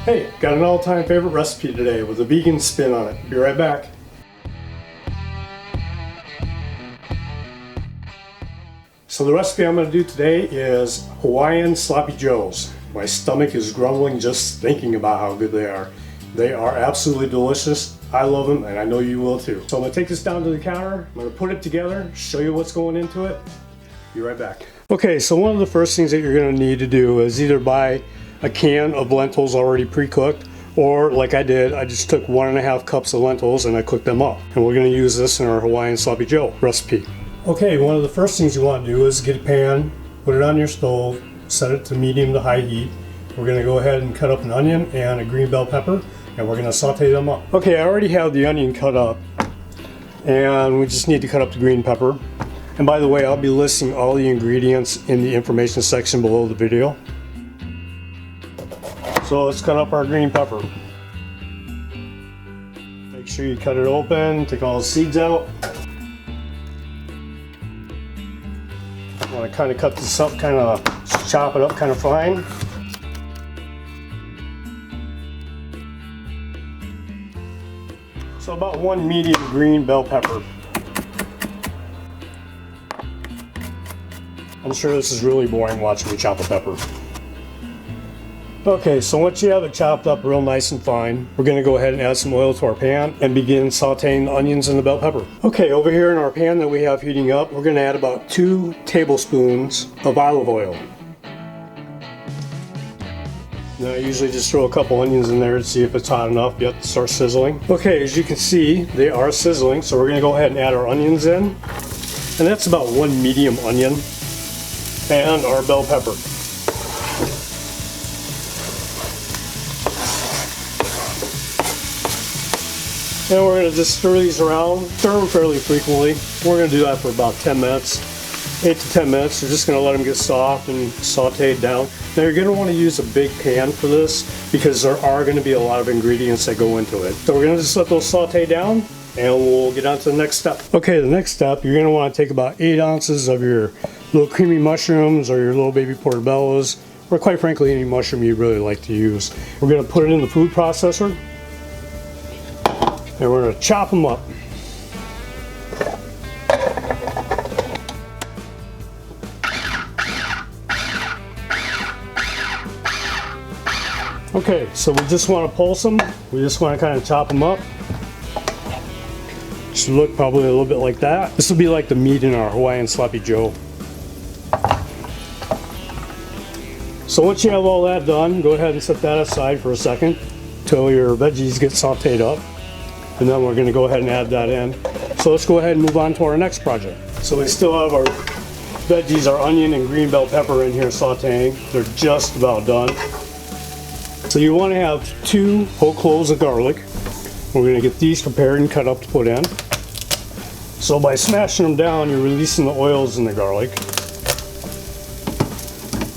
Hey, got an all-time favorite recipe today with a vegan spin on it. Be right back. So the recipe I'm going to do today is Hawaiian Sloppy Joes. My stomach is grumbling just thinking about how good they are. They are absolutely delicious. I love them and I know you will too. So I'm going to take this down to the counter. I'm going to put it together, show you what's going into it. Be right back. Okay, so one of the first things that you're going to need to do is either buy a can of lentils already pre-cooked, or like I did, I just took 1.5 cups of lentils and I cooked them up. And we're going to use this in our Hawaiian Sloppy Joe recipe. Okay, one of the first things you want to do is get a pan, put it on your stove, set it to medium to high heat. We're going to go ahead and cut up an onion and a green bell pepper, and we're going to saute them up. Okay, I already have the onion cut up, and we just need to cut up the green pepper. And by the way, I'll be listing all the ingredients in the information section below the video. So let's cut up our green pepper. Make sure you cut it open, take all the seeds out. I want to kind of cut this up, kind of chop it up kind of fine. So about 1 medium green bell pepper. I'm sure this is really boring watching me chop a pepper. Okay, so once you have it chopped up real nice and fine, we're going to go ahead and add some oil to our pan and begin sauteing the onions and the bell pepper. Okay, over here in our pan that we have heating up, we're going to add about 2 tablespoons of olive oil. Now I usually just throw a couple onions in there to see if it's hot enough yet to start sizzling. Okay, as you can see, they are sizzling, so we're going to go ahead and add our onions in. And that's about 1 medium onion and our bell pepper. And we're going to just stir these around, stir them fairly frequently. We're going to do that for about 10 minutes, 8 to 10 minutes. We're just going to let them get soft and sauteed down. Now you're going to want to use a big pan for this because there are going to be a lot of ingredients that go into it. So we're going to just let those saute down and we'll get on to the next step. Okay, the next step, you're going to want to take about 8 ounces of your little creamy mushrooms or your little baby portobellos, or quite frankly any mushroom you really like to use. We're going to put it in the food processor. And we're going to chop them up. Okay, so we just want to pulse them. We just want to kind of chop them up. Should look probably a little bit like that. This will be like the meat in our Hawaiian Sloppy Joe. So once you have all that done, go ahead and set that aside for a second until your veggies get sauteed up. And then we're going to go ahead and add that in. So let's go ahead and move on to our next project. So we still have our veggies, our onion and green bell pepper in here sauteing. They're just about done. So you want to have 2 whole cloves of garlic. We're going to get these prepared and cut up to put in. So by smashing them down, you're releasing the oils in the garlic.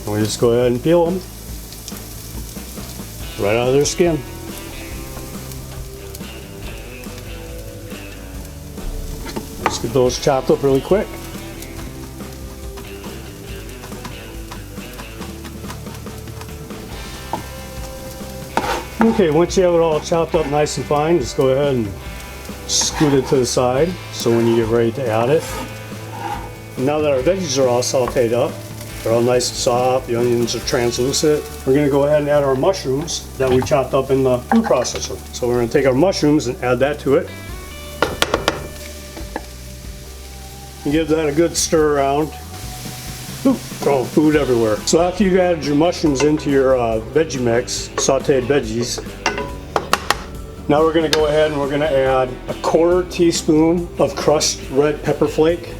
And we just go ahead and peel them right out of their skin. Let's get those chopped up really quick. Okay, once you have it all chopped up nice and fine, just go ahead and scoot it to the side so when you get ready to add it. And now that our veggies are all sauteed up, they're all nice and soft, the onions are translucent, we're going to go ahead and add our mushrooms that we chopped up in the food processor. So we're going to take our mushrooms and add that to it. And give that a good stir around. Ooh, throwing food everywhere. So after you've added your mushrooms into your veggie mix, sauteed veggies, now we're going to go ahead and we're going to add a 1/4 teaspoon of crushed red pepper flake.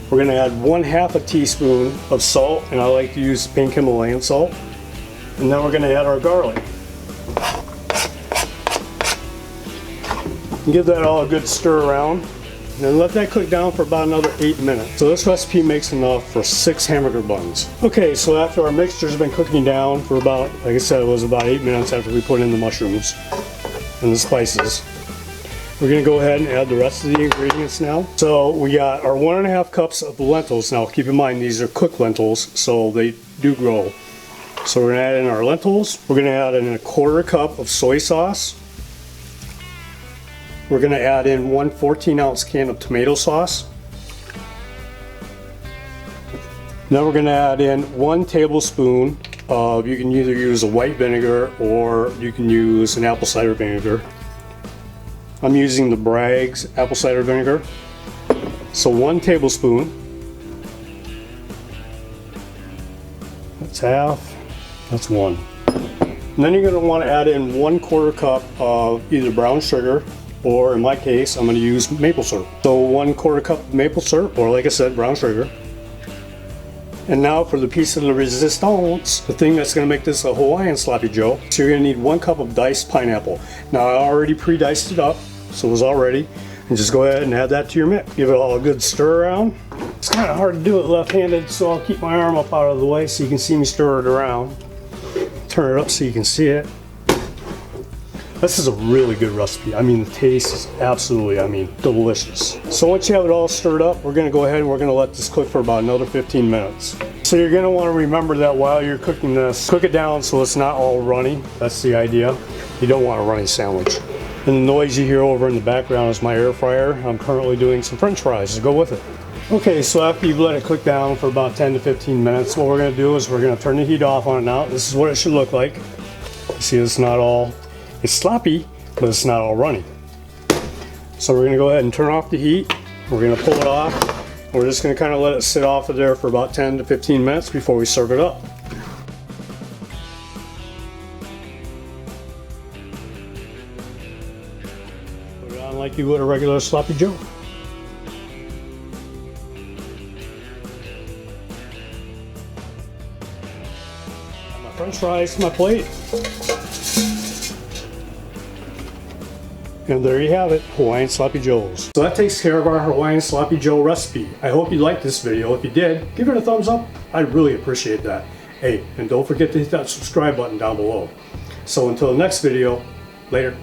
We're going to add 1/2 teaspoon of salt, and I like to use pink Himalayan salt. And then we're going to add our garlic. And give that all a good stir around. And then let that cook down for about another 8 minutes. So this recipe makes enough for 6 hamburger buns. Okay, so after our mixture's been cooking down for about, like I said, it was about 8 minutes after we put in the mushrooms and the spices. We're going to go ahead and add the rest of the ingredients now. So we got our 1.5 cups of lentils. Now keep in mind these are cooked lentils, so they do grow. So we're gonna add in our lentils. We're gonna add in a 1/4 cup of soy sauce. We're gonna add in 1 14-ounce can of tomato sauce. Now we're gonna add in 1 tablespoon of, you can either use a white vinegar or you can use an apple cider vinegar. I'm using the Bragg's apple cider vinegar. So 1 tablespoon. That's half. That's 1. And then you're going to want to add in 1/4 cup of either brown sugar, or in my case, I'm going to use maple syrup. So 1/4 cup of maple syrup, or like I said, brown sugar. And now for the piece of the resistance, the thing that's going to make this a Hawaiian sloppy joe. So you're going to need 1 cup of diced pineapple. Now I already pre-diced it up, so it was all ready. And just go ahead and add that to your mix. Give it all a good stir around. It's kind of hard to do it left-handed, so I'll keep my arm up out of the way so you can see me stir it around. Turn it up so you can see it. This is a really good recipe. I mean, the taste is absolutely, delicious. So once you have it all stirred up, we're gonna go ahead and we're gonna let this cook for about another 15 minutes. So you're gonna wanna remember that while you're cooking this, cook it down so it's not all runny. That's the idea. You don't want a runny sandwich. And the noise you hear over in the background is my air fryer. I'm currently doing some French fries to go with it. Okay, so after you've let it cook down for about 10 to 15 minutes, what we're gonna do is we're gonna turn the heat off on it now. This is what it should look like. See, it's not all, it's sloppy, but it's not all runny. So we're gonna go ahead and turn off the heat. We're gonna pull it off. We're just gonna kind of let it sit off of there for about 10 to 15 minutes before we serve it up. Put it on like you would a regular sloppy joe. French fries to my plate. And there you have it, Hawaiian Sloppy Joes. So that takes care of our Hawaiian Sloppy Joe recipe. I hope you liked this video. If you did, give it a thumbs up. I'd really appreciate that. Hey, and don't forget to hit that subscribe button down below. So until the next video, later.